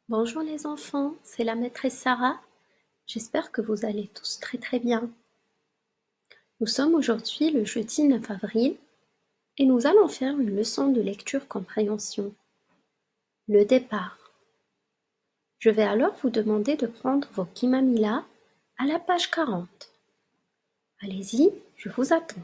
Bonjour les enfants, c'est la maîtresse Sarah. J'espère que vous allez tous très bien. Nous sommes aujourd'hui le jeudi 9 avril et nous allons faire une leçon de lecture compréhension. Le départ. Je vais alors vous demander de prendre vos Kimamila à la page 40. Allez-y, je vous attends.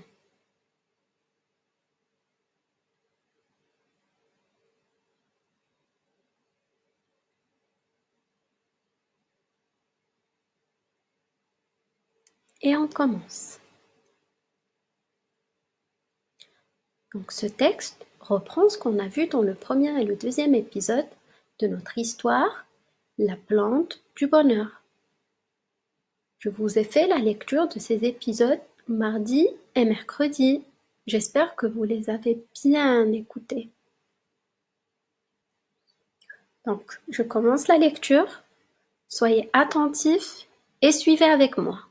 Et on commence. Donc ce texte reprend ce qu'on a vu dans le premier et le deuxième épisode de notre histoire, La plante du bonheur. Je vous ai fait la lecture de ces épisodes mardi et mercredi. J'espère que vous les avez bien écoutés. Donc, je commence la lecture. Soyez attentifs et suivez avec moi.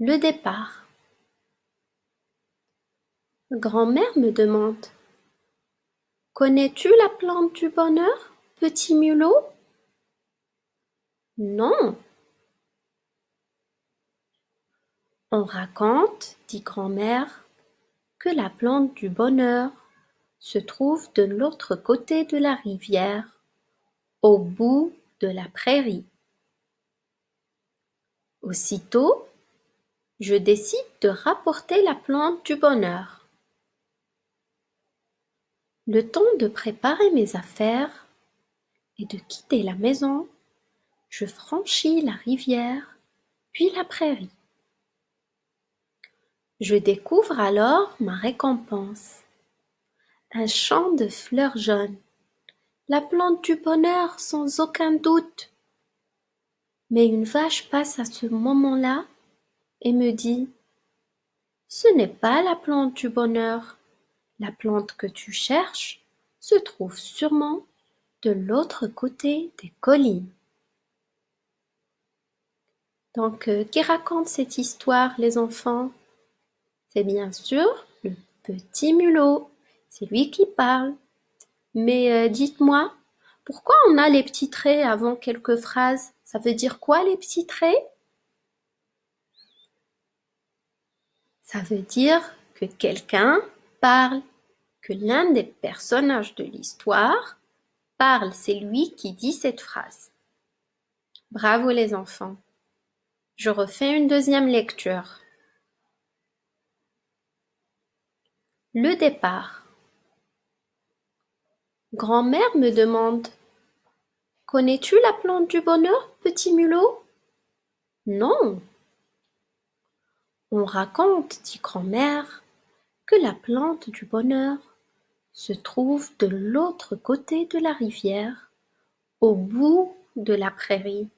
Le départ. Grand-mère me demande: Connais-tu la plante du bonheur, petit mulot? Non. On raconte, dit grand-mère, que la plante du bonheur se trouve de l'autre côté de la rivière, au bout de la prairie. Aussitôt, je décide de rapporter la plante du bonheur. Le temps de préparer mes affaires et de quitter la maison, je franchis la rivière, puis la prairie. Je découvre alors ma récompense. Un champ de fleurs jaunes, la plante du bonheur sans aucun doute. Mais une vache passe à ce moment-là et me dit: Ce n'est pas la plante du bonheur. La plante que tu cherches se trouve sûrement de l'autre côté des collines. Donc, qui raconte cette histoire, les enfants? C'est bien sûr le petit mulot. C'est lui qui parle. Mais dites-moi, pourquoi on a les petits traits avant quelques phrases? Ça veut dire quoi, les petits traits? Ça veut dire que quelqu'un parle, que l'un des personnages de l'histoire parle, c'est lui qui dit cette phrase. Bravo les enfants. Je refais une deuxième lecture. Le départ. Grand-mère me demande: Connais-tu la plante du bonheur, petit mulot? Non. On raconte, dit grand-mère, que la plante du bonheur se trouve de l'autre côté de la rivière, au bout de la prairie.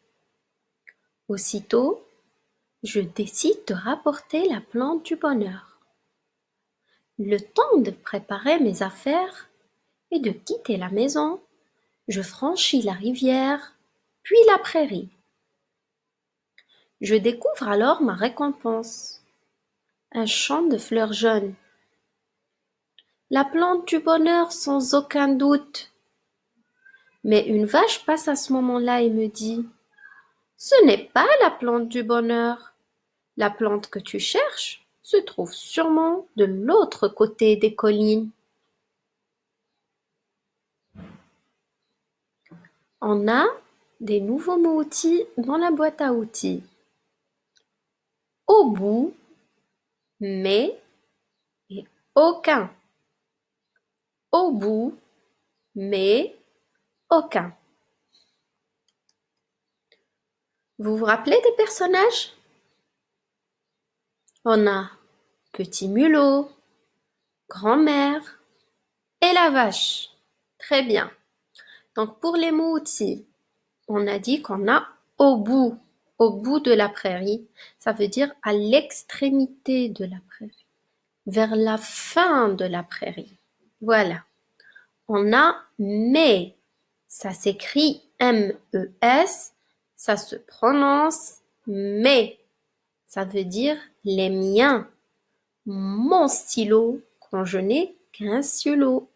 Aussitôt, je décide de rapporter la plante du bonheur. Le temps de préparer mes affaires et de quitter la maison, je franchis la rivière, puis la prairie. Je découvre alors ma récompense, un champ de fleurs jaunes. La plante du bonheur sans aucun doute. Mais une vache passe à ce moment-là et me dit: Ce n'est pas la plante du bonheur. La plante que tu cherches se trouve sûrement de l'autre côté des collines. On a des nouveaux mots-outils dans la boîte à outils. Au bout, mais et aucun. Au bout, mais aucun. Vous vous rappelez des personnages? On a petit mulot, grand-mère et la vache. Très bien. Donc pour les mots-outils, on a dit qu'on a au bout de la prairie. Ça veut dire à l'extrémité de la prairie, vers la fin de la prairie. Voilà. On a mais, ça s'écrit M-E-S, ça se prononce mais. Ça veut dire les miens, mon stylo quand je n'ai qu'un stylo,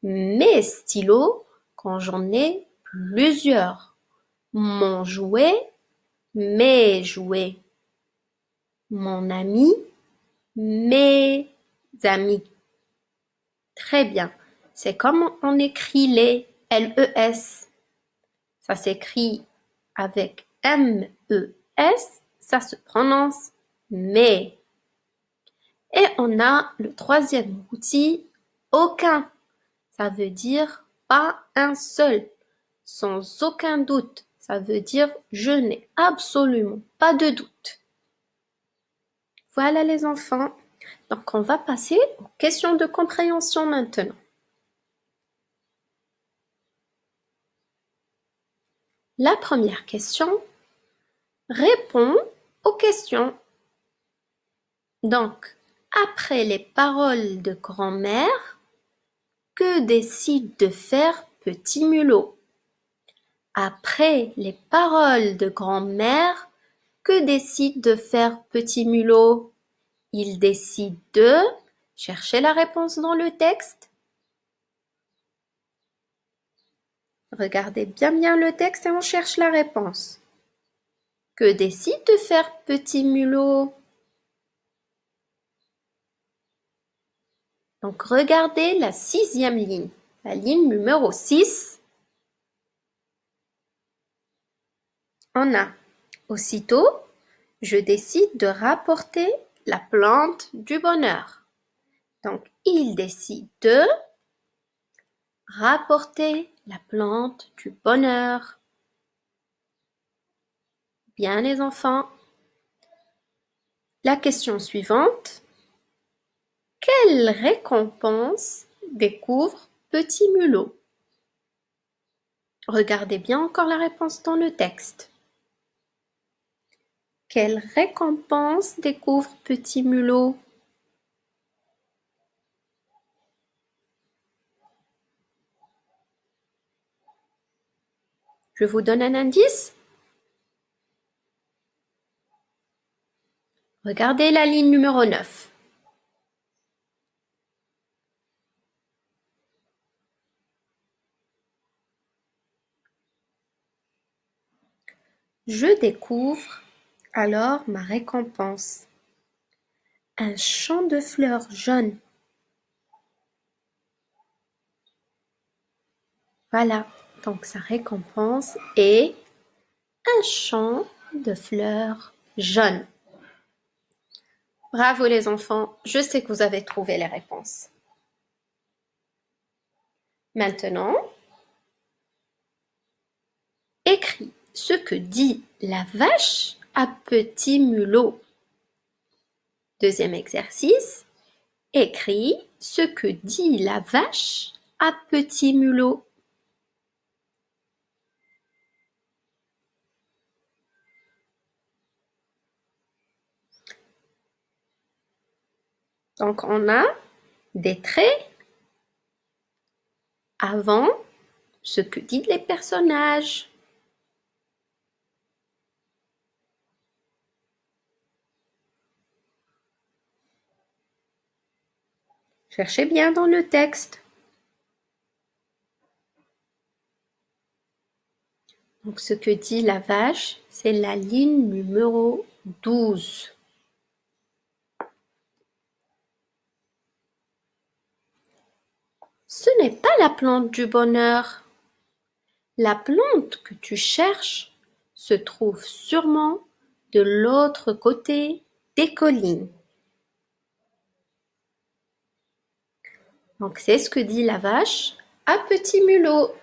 mes stylos quand j'en ai plusieurs. Mon jouet, mes jouets. Mon ami, mes amis. Très bien. C'est comme on écrit les L-E-S. Ça s'écrit avec M-E-S. Ça se prononce mais. Et on a le troisième outil, aucun. Ça veut dire pas un seul, sans aucun doute. Ça veut dire je n'ai absolument pas de doute. Voilà les enfants. Donc on va passer aux questions de compréhension maintenant. La première question répond aux questions. Donc, après les paroles de grand-mère, que décide de faire Petit Mulot? Après les paroles de grand-mère, que décide de faire Petit Mulot? Il décide de chercher la réponse dans le texte. Regardez bien le texte et on cherche la réponse. Que décide de faire Petit Mulot? Donc regardez la sixième ligne, la ligne numéro 6. On a aussitôt, je décide de rapporter la plante du bonheur. Donc il décide de rapporter la plante du bonheur. Bien les enfants. La question suivante. Quelle récompense découvre Petit Mulot? Regardez bien encore la réponse dans le texte. Quelle récompense découvre Petit Mulot? Je vous donne un indice. Regardez la ligne numéro 9. Je découvre alors ma récompense. Un champ de fleurs jaunes. Voilà, donc sa récompense est un champ de fleurs jaunes. Bravo les enfants, je sais que vous avez trouvé les réponses. Maintenant, écris ce que dit la vache à Petit Mulot. Deuxième exercice, écris ce que dit la vache à Petit Mulot. Donc on a des traits avant ce que disent les personnages. Cherchez bien dans le texte. Donc ce que dit la vache, c'est la ligne numéro 12. Ce n'est pas la plante du bonheur. La plante que tu cherches se trouve sûrement de l'autre côté des collines. Donc c'est ce que dit la vache à Petit Mulot.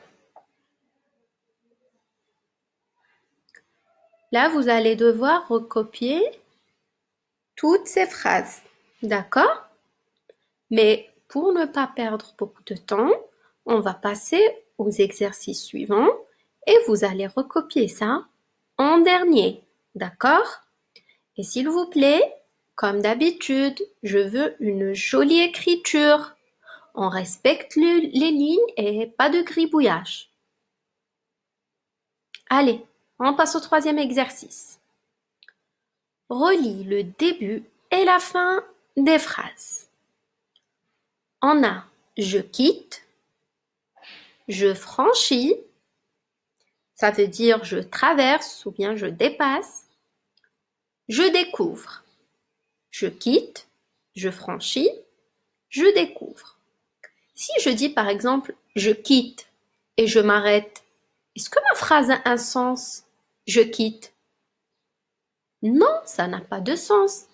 Là, vous allez devoir recopier toutes ces phrases. D'accord? Mais pour ne pas perdre beaucoup de temps, on va passer aux exercices suivants et vous allez recopier ça en dernier. D'accord? Et s'il vous plaît, comme d'habitude, je veux une jolie écriture. On respecte les lignes et pas de gribouillage. Allez, on passe au troisième exercice. Relis le début et la fin des phrases. On a je quitte, Je franchis, ça veut dire je traverse ou bien je dépasse. Je découvre. Je quitte, je franchis, je découvre. Si je dis par exemple je quitte et je m'arrête, est-ce que ma phrase a un sens? Je quitte. Non, ça n'a pas de sens.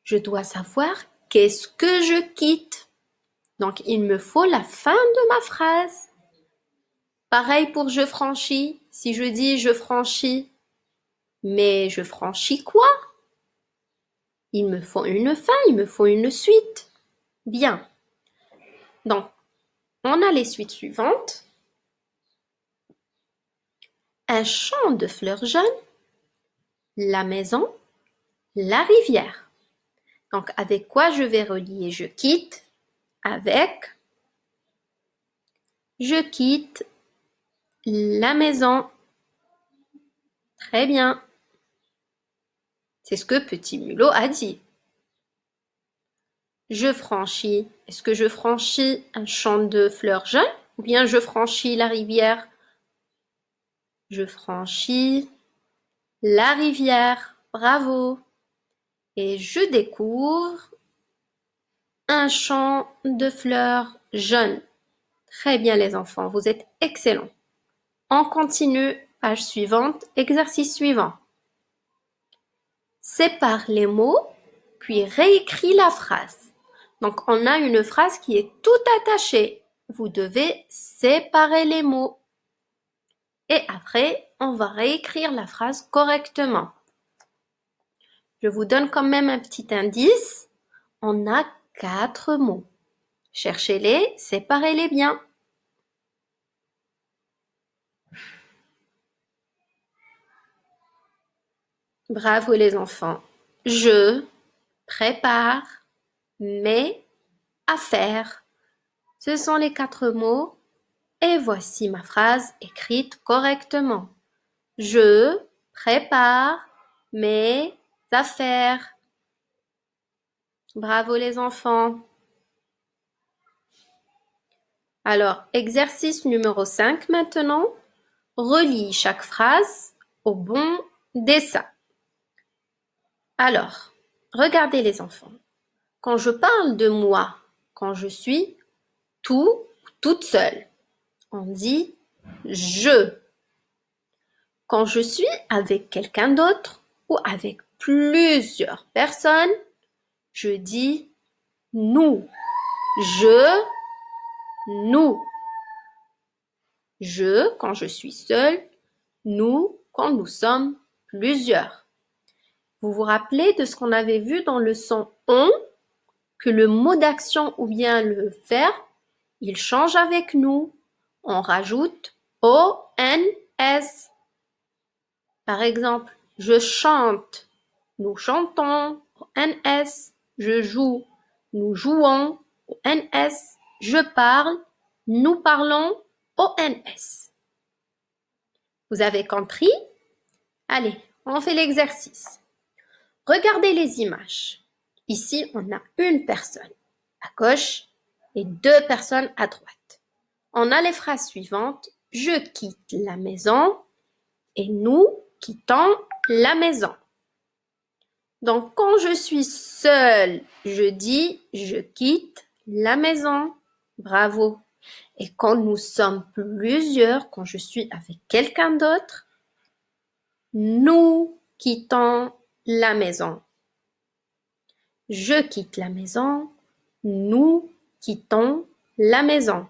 Je dois savoir qu'est-ce que je quitte. Donc, il me faut la fin de ma phrase. Pareil pour je franchis. Si je dis je franchis, mais je franchis quoi? Il me faut une fin, il me faut une suite. Bien. Donc, on a les suites suivantes. Un champ de fleurs jaunes, la maison, la rivière. Donc, avec quoi je vais relier? Je quitte avec je quitte la maison. Très bien. C'est ce que Petit Mulot a dit. Je franchis. Est-ce que je franchis un champ de fleurs jaunes ou bien je franchis la rivière? Je franchis la rivière. Bravo. Et je découvre un champ de fleurs jaunes. Très bien les enfants, vous êtes excellents. On continue, page suivante, exercice suivant. Sépare les mots, puis réécris la phrase. Donc, on a une phrase qui est tout attachée. Vous devez séparer les mots. Et après, on va réécrire la phrase correctement. Je vous donne quand même un petit indice. On a 4 mots. Cherchez-les, séparez-les bien. Bravo les enfants. Je prépare mes affaires. Ce sont les 4 mots. Et voici ma phrase écrite correctement. Je prépare mes affaires. Bravo les enfants. Alors, exercice numéro 5 maintenant. Relis chaque phrase au bon dessin. Alors, regardez les enfants. Quand je parle de moi, quand je suis toute seule, on dit je. Quand je suis avec quelqu'un d'autre ou avec plusieurs personnes, je dis nous. Je, nous. Je quand je suis seule, nous quand nous sommes plusieurs. Vous vous rappelez de ce qu'on avait vu dans le son on, que le mot d'action ou bien le verbe, il change avec nous. On rajoute ONS. Par exemple, je chante, nous chantons, ONS. Je joue, nous jouons, ONS. Je parle, nous parlons, ONS. Vous avez compris? Allez, on fait l'exercice. Regardez les images. Ici, on a une personne à gauche et 2 personnes à droite. On a les phrases suivantes. Je quitte la maison et nous quittons la maison. Donc, quand je suis seule, je dis je quitte la maison. Bravo. Et quand nous sommes plusieurs, quand je suis avec quelqu'un d'autre, nous quittons la maison. Je quitte la maison. Nous quittons la maison.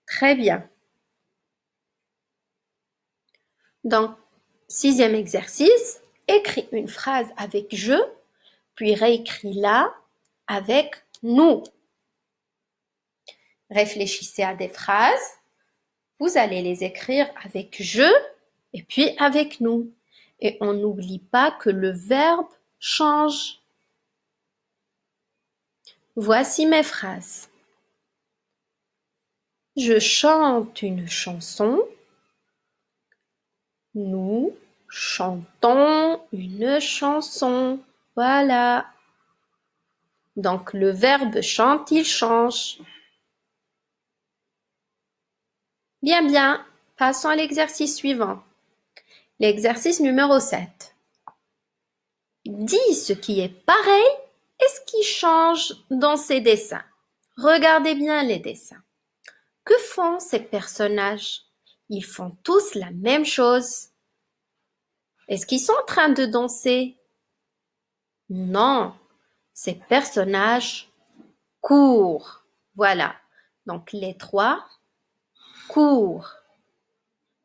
Très bien. Donc, 6e exercice, écris une phrase avec je, puis réécris-la avec nous. Réfléchissez à des phrases. Vous allez les écrire avec je et puis avec nous. Et on n'oublie pas que le verbe change. Voici mes phrases. Je chante une chanson. Nous chantons une chanson. Voilà. Donc, le verbe chante, il change. Bien, bien. Passons à l'exercice suivant. L'exercice numéro 7. Dis ce qui est pareil et ce qui change dans ces dessins. Regardez bien les dessins. Que font ces personnages? Ils font tous la même chose. Est-ce qu'ils sont en train de danser? Non, ces personnages courent. Voilà. Donc les trois courent.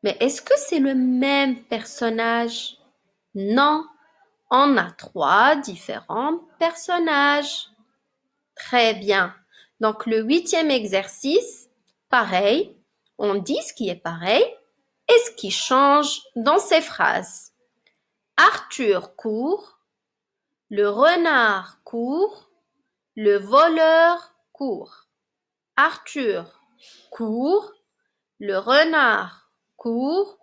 Mais est-ce que c'est le même personnage? Non, on a trois différents personnages. Très bien. Donc le 8e exercice, pareil, on dit ce qui est pareil et ce qui change dans ces phrases. Arthur court, le renard court, le voleur court. Arthur court, le renard court,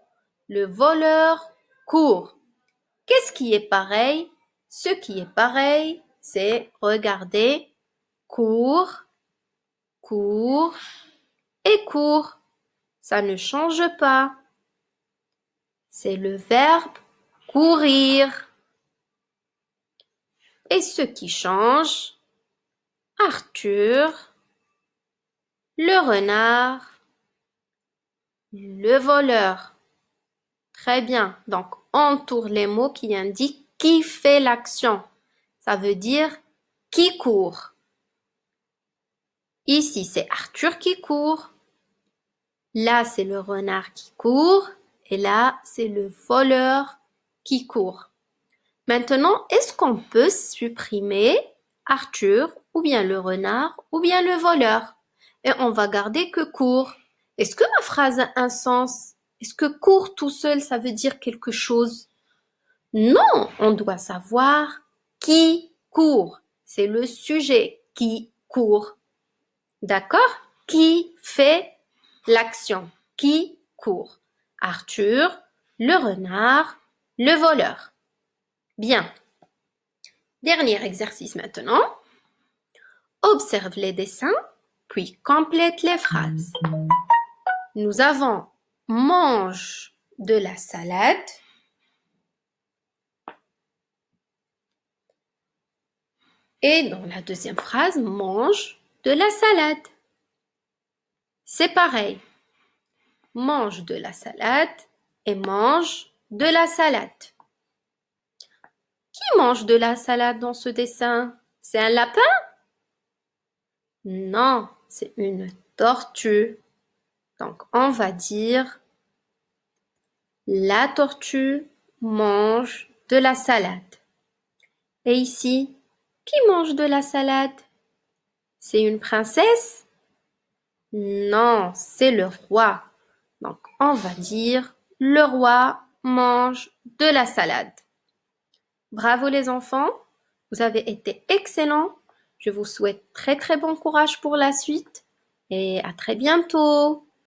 le voleur court. Qu'est-ce qui est pareil? Ce qui est pareil, c'est, regardez, court, court et court. Ça ne change pas. C'est le verbe courir. Et ce qui change, Arthur, le renard, le voleur. Très bien. Donc, on entoure les mots qui indiquent qui fait l'action. Ça veut dire qui court. Ici, c'est Arthur qui court. Là, c'est le renard qui court. Et là, c'est le voleur qui court. Maintenant, est-ce qu'on peut supprimer Arthur ou bien le renard ou bien le voleur? Et on va garder que court. Est-ce que ma phrase a un sens? Est-ce que court tout seul, ça veut dire quelque chose? Non, on doit savoir qui court. C'est le sujet qui court. D'accord? Qui fait l'action? Qui court? Arthur, le renard, le voleur. Bien. Dernier exercice maintenant. Observe les dessins, puis complète les phrases. Nous avons mange de la salade. Et dans la deuxième phrase, mange de la salade. C'est pareil. Mange de la salade et mange de la salade. Qui mange de la salade dans ce dessin? C'est un lapin? Non, c'est une tortue. Donc, on va dire la tortue mange de la salade. Et ici, qui mange de la salade? C'est une princesse? Non, c'est le roi. Donc, on va dire le roi mange de la salade. Bravo les enfants, vous avez été excellents. Je vous souhaite très très bon courage pour la suite et à très bientôt.